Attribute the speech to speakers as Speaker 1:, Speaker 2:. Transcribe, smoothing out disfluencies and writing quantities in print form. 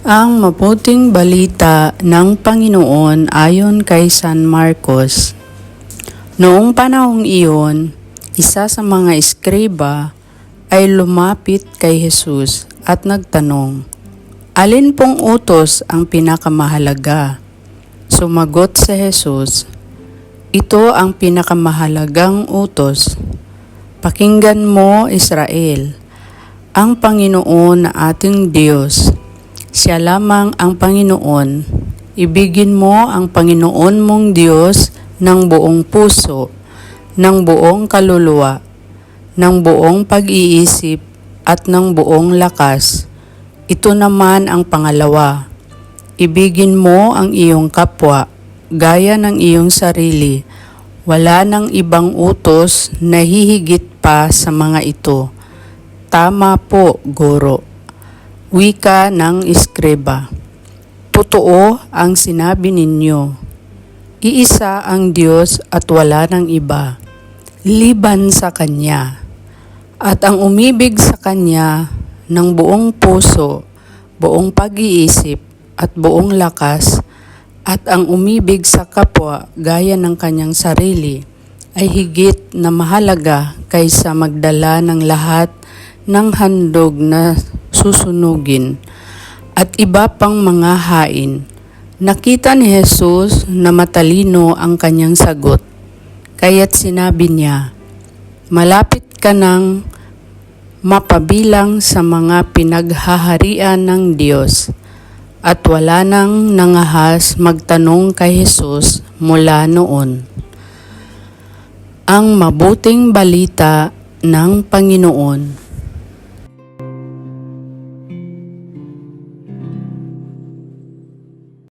Speaker 1: Ang mabuting balita ng Panginoon ayon kay San Marcos. Noong panahong iyon, isa sa mga eskriba ay lumapit kay Jesus at nagtanong, "Alin pong utos ang pinakamahalaga?" Sumagot si Jesus, "Ito ang pinakamahalagang utos. Pakinggan mo, Israel, ang Panginoon na ating Diyos. Siya lamang ang Panginoon. Ibigin mo ang Panginoon mong Diyos ng buong puso, ng buong kaluluwa, ng buong pag-iisip at ng buong lakas. Ito naman ang pangalawa. Ibigin mo ang iyong kapwa, gaya ng iyong sarili. Wala nang ibang utos na hihigit pa sa mga ito." "Tama po, Guro," wika ng eskriba. "Totoo ang sinabi ninyo. Iisa ang Diyos at wala ng iba, liban sa Kanya. At ang umibig sa Kanya ng buong puso, buong pag-iisip at buong lakas, at ang umibig sa kapwa gaya ng kanyang sarili, ay higit na mahalaga kaysa magdala ng lahat ng handog na susunugin at iba pang mga hain." Nakita ni Jesus na matalino ang kanyang sagot, kaya't sinabi niya, "Malapit ka nang mapabilang sa mga pinaghaharian ng Diyos." At wala nang nangahas magtanong kay Jesus mula noon. Ang mabuting balita ng Panginoon.